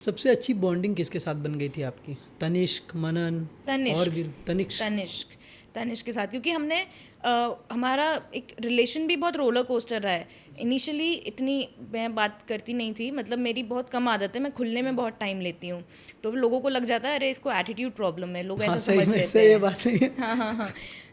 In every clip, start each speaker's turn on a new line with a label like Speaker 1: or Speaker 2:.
Speaker 1: सबसे अच्छी बॉन्डिंग किसके साथ बन गई थी आपकी? तनिष्क, मनन और
Speaker 2: तनिष्क
Speaker 1: भी? तनिष्क।
Speaker 2: तनिष्क तनिष्क के साथ, क्योंकि हमने हमारा एक रिलेशन भी बहुत रोलर कोस्टर रहा है। इनिशियली इतनी मैं बात करती नहीं थी, मतलब मेरी बहुत कम आदत है, मैं खुलने में बहुत टाइम लेती हूँ। तो लोगों को लग जाता है अरे इसको एटीट्यूड प्रॉब्लम है, लोग
Speaker 1: हाँ,
Speaker 2: ऐसा
Speaker 1: सही
Speaker 2: समझ
Speaker 1: में
Speaker 2: लेते
Speaker 1: सही है,
Speaker 2: हैं।
Speaker 1: बात सही है।
Speaker 2: हाँ हाँ हाँ।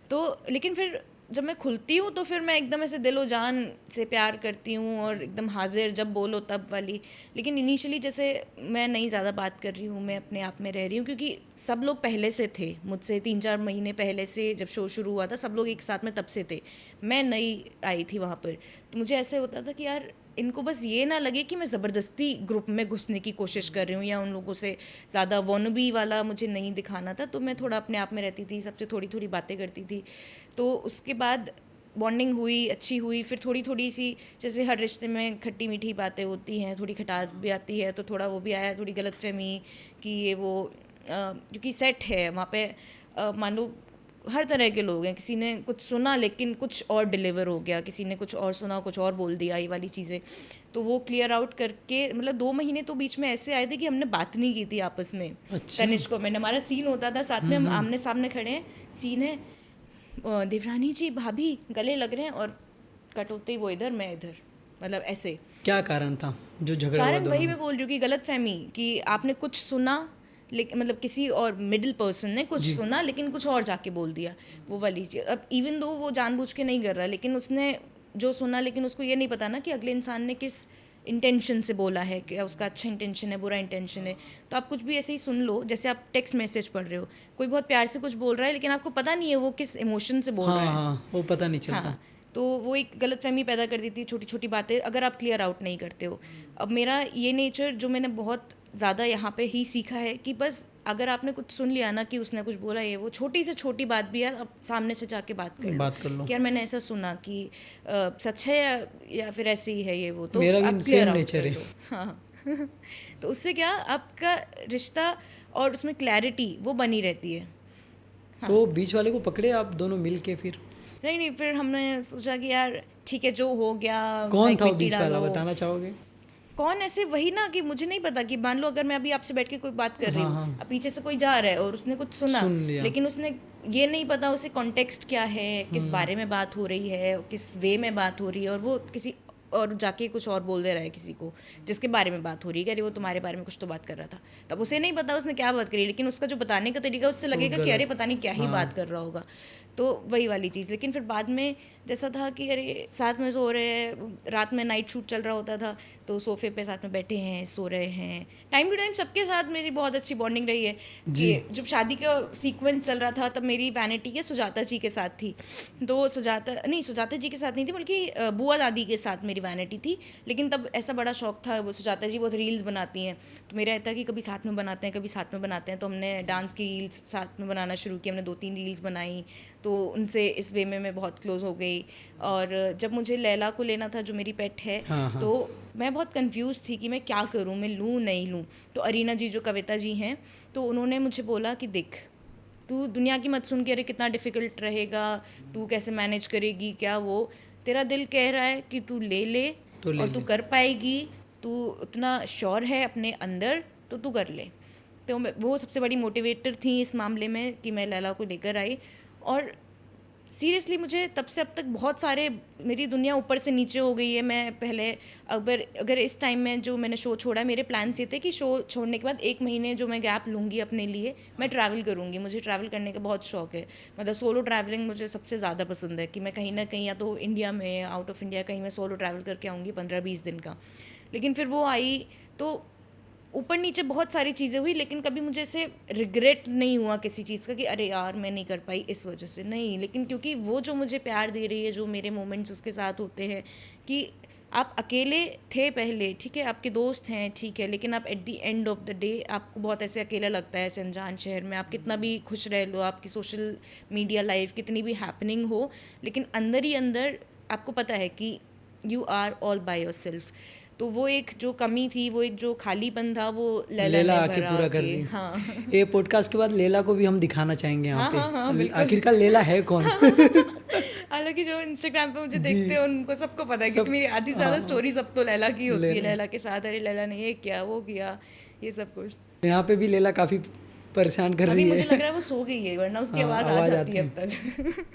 Speaker 2: तो लेकिन फिर जब मैं खुलती हूँ तो फिर मैं एकदम ऐसे दिलो जान से प्यार करती हूँ और एकदम हाजिर, जब बोलो तब वाली। लेकिन इनिशियली जैसे मैं नहीं ज़्यादा बात कर रही हूँ, मैं अपने आप में रह रही हूँ, क्योंकि सब लोग पहले से थे मुझसे 3-4 महीने पहले से, जब शो शुरू हुआ था सब लोग एक साथ में तब से थे। मैं नई आई थी वहाँ पर, तो मुझे ऐसे होता था कि यार इनको बस ये ना लगे कि मैं ज़बरदस्ती ग्रुप में घुसने की कोशिश कर रही हूँ, या उन लोगों से ज़्यादा वॉनबी वाला मुझे नहीं दिखाना था। तो मैं थोड़ा अपने आप में रहती थी, सबसे थोड़ी थोड़ी बातें करती थी। तो उसके बाद बॉन्डिंग हुई, अच्छी हुई। फिर थोड़ी थोड़ी सी, जैसे हर रिश्ते में खट्टी मीठी बातें होती हैं, थोड़ी खटास भी आती है, तो थोड़ा वो भी आया, थोड़ी गलतफहमी कि ये वो क्योंकि सेट है वहाँ पे, मान लो हर तरह के लोग हैं। किसी ने कुछ सुना लेकिन कुछ और डिलीवर हो गया, किसी ने कुछ और सुना कुछ और बोल दिया, ये वाली चीज़ें। तो वो क्लियर आउट करके, मतलब 2 महीने तो बीच में ऐसे आए थे कि हमने बात नहीं की थी आपस में।
Speaker 1: अच्छा।
Speaker 2: तनिष्क को मैंने, हमारा सीन होता था साथ में, हम आमने सामने खड़े हैं, सीन है, देवरानी जी भाभी गले लग रहे हैं, और कट होते ही वो इधर मैं इधर, मतलब ऐसे।
Speaker 1: क्या कारण था जो झगड़ा हुआ
Speaker 2: कारण
Speaker 1: दोनों
Speaker 2: वही
Speaker 1: में?
Speaker 2: मैं बोल रही हूँ कि गलतफहमी, कि आपने कुछ सुना लेकिन, मतलब किसी और मिडिल पर्सन ने कुछ
Speaker 1: जी।
Speaker 2: सुना लेकिन कुछ और जाके बोल दिया, वो वाली चीज़। अब इवन दो वो जानबूझ के नहीं कर रहा, लेकिन उसने जो सुना, लेकिन उसको ये नहीं पता ना कि अगले इंसान ने किस इंटेंशन से बोला है, कि उसका अच्छा इंटेंशन है बुरा इंटेंशन है। तो आप कुछ भी ऐसे ही सुन लो, जैसे आप टेक्स्ट मैसेज पढ़ रहे हो, कोई बहुत प्यार से कुछ बोल रहा है लेकिन आपको पता नहीं है वो किस इमोशन से बोल
Speaker 1: हाँ
Speaker 2: रहा है।
Speaker 1: हाँ, वो पता नहीं चलता।
Speaker 2: हाँ, तो वो एक गलतफहमी पैदा कर दी थी, छोटी छोटी बातें अगर आप क्लियर आउट नहीं करते हो। अब मेरा ये नेचर जो मैंने बहुत ज़्यादा यहाँ पे ही सीखा है, कि बस अगर आपने कुछ सुन लिया ना कि उसने कुछ बोला, ये वो छोटी से छोटी बात भी यार, अब सामने से जाके बात कर लो
Speaker 1: बात कर लो।
Speaker 2: कि यार मैंने ऐसा सुना कि सच है या फिर ऐसे ही है ये वो, तो
Speaker 1: मेरा भी
Speaker 2: आप
Speaker 1: सेम
Speaker 2: क्लियर आउट
Speaker 1: नेचर
Speaker 2: कर
Speaker 1: है।
Speaker 2: लो। हाँ। तो उससे क्या, आपका रिश्ता और उसमें क्लैरिटी वो बनी रहती है। हाँ।
Speaker 1: तो बीच वाले को पकड़े आप दोनों मिल के फिर?
Speaker 2: नहीं नहीं, फिर हमने सोचा कि यार ठीक है, जो हो गया,
Speaker 1: कौन
Speaker 2: लाइक
Speaker 1: था वो
Speaker 2: मिट्टी
Speaker 1: बीच वाला,
Speaker 2: डालो।
Speaker 1: बताना चाहोगे?
Speaker 2: कौन ऐसे, वही ना, कि मुझे नहीं पता कि मान लो अगर मैं अभी आपसे बैठ के कोई बात कर रही
Speaker 1: हाँ
Speaker 2: हूँ,
Speaker 1: हाँ,
Speaker 2: अब पीछे से कोई जा रहा है और उसने कुछ सुना,
Speaker 1: सुन लिया।
Speaker 2: लेकिन उसने ये नहीं पता उसे कॉन्टेक्स्ट क्या है, किस बारे में बात हो रही है, किस वे में बात हो रही है, और वो किसी और जाके कुछ और बोल दे रहा है किसी को जिसके बारे में बात हो रही है, कि अरे वो तुम्हारे बारे में कुछ तो बात कर रहा था। तब उसे नहीं पता उसने क्या बात करी, लेकिन उसका जो बताने का तरीका, उससे
Speaker 1: वो
Speaker 2: लगेगा कि अरे
Speaker 1: गलत।
Speaker 2: पता नहीं क्या ही
Speaker 1: हाँ।
Speaker 2: बात कर रहा होगा। तो वही वाली चीज़। लेकिन फिर बाद में जैसा था कि अरे साथ में सो रहे हैं, रात में नाइट शूट चल रहा होता था, तो सोफे पे साथ में बैठे हैं, सो रहे हैं। टाइम टू टाइम सबके साथ मेरी बहुत अच्छी बॉन्डिंग रही है,
Speaker 1: जी।
Speaker 2: कि जब शादी का सीक्वेंस चल रहा था तब मेरी वैनिटी के सुजाता जी के साथ थी। तो सुजाता जी के साथ नहीं थी, बल्कि बुआ दादी के साथ मेरी वैनिटी थी। लेकिन तब ऐसा बड़ा शौक था, वो सुजाता जी बहुत रील्स बनाती हैं, तो मेरा रहता कि कभी साथ में बनाते हैं, कभी साथ में बनाते हैं। तो हमने डांस की रील्स साथ में बनाना शुरू की, हमने 2-3 रील्स बनाई, तो उनसे इस वे में मैं बहुत क्लोज हो गई। और जब मुझे लैला को लेना था, जो मेरी पेट है,
Speaker 1: हाँ हाँ।
Speaker 2: तो मैं बहुत कंफ्यूज थी कि मैं क्या करूं, मैं लूं नहीं लूं। तो अरीना जी जो कविता जी हैं, तो उन्होंने मुझे बोला कि देख, तू दुनिया की मत सुन के, अरे कितना डिफ़िकल्ट रहेगा, तू कैसे मैनेज करेगी, क्या वो, तेरा दिल कह रहा है कि तू ले ले,
Speaker 1: तो ले
Speaker 2: और तू
Speaker 1: ले।
Speaker 2: कर पाएगी, तू उतना श्योर है अपने अंदर, तो तू कर ले। तो वो सबसे बड़ी मोटिवेटर थी इस मामले में, कि मैं लैला को लेकर आई। और सीरियसली मुझे तब से अब तक बहुत सारे, मेरी दुनिया ऊपर से नीचे हो गई है। मैं पहले अगर इस टाइम में जो मैंने शो छोड़ा, मेरे प्लान्स ये थे कि शो छोड़ने के बाद 1 महीने जो मैं गैप लूँगी अपने लिए, मैं ट्रैवल करूँगी। मुझे ट्रैवल करने का बहुत शौक है, मतलब सोलो ट्रैवलिंग मुझे सबसे ज़्यादा पसंद है, कि मैं कहीं ना कहीं, या तो इंडिया में, आउट ऑफ इंडिया कहीं मैं सोलो ट्रैवल करके आऊँगी 15-20 दिन का। लेकिन फिर वो आई, तो ऊपर नीचे बहुत सारी चीज़ें हुई, लेकिन कभी मुझे ऐसे रिग्रेट नहीं हुआ किसी चीज़ का कि अरे यार मैं नहीं कर पाई इस वजह से, नहीं। लेकिन क्योंकि वो जो मुझे प्यार दे रही है, जो मेरे मोमेंट्स उसके साथ होते हैं, कि आप अकेले थे पहले, ठीक है, आपके दोस्त हैं, ठीक है, लेकिन आप at the end of the day आपको बहुत ऐसे अकेला लगता है ऐसे अनजान शहर में। आप कितना भी खुश रह लो, आपकी सोशल मीडिया लाइफ कितनी भी हैपनिंग हो, लेकिन अंदर ही अंदर आपको पता है कि you are all by yourself. तो वो एक जो कमी थी, वो एक जो खालीपन था, वो लैला
Speaker 1: लेला
Speaker 2: ने
Speaker 1: आके
Speaker 2: भरा
Speaker 1: पूरा कर
Speaker 2: के।
Speaker 1: दी।
Speaker 2: हाँ।
Speaker 1: ये पॉडकास्ट के बाद लेला को भी हम दिखाना चाहेंगे यहाँ
Speaker 2: हाँ
Speaker 1: पे।
Speaker 2: हाँ हाँ, बिल्कुल।
Speaker 1: आखिरकार लेला है कौन?
Speaker 2: हालांकि जो इंस्टाग्राम पे मुझे
Speaker 1: जी।
Speaker 2: देखते हैं उनको सबको पता है, क्योंकि
Speaker 1: सब।
Speaker 2: मेरी आधी से
Speaker 1: हाँ
Speaker 2: ज़्यादा
Speaker 1: हाँ।
Speaker 2: स्टोरी सब तो लैला की होती है,
Speaker 1: लेला।
Speaker 2: लैला के साथ, अरे लैला ने ये किया वो किया, ये सब कुछ।
Speaker 1: यहाँ पे भी लैला काफ़ी परेशान कर
Speaker 2: अभी
Speaker 1: रही
Speaker 2: मुझे
Speaker 1: है।
Speaker 2: लग रहा है वो सो गई है, वरना उसकी
Speaker 1: हाँ,
Speaker 2: आवाज़ आ
Speaker 1: आवाज़
Speaker 2: जाती है
Speaker 1: आती
Speaker 2: अब तक।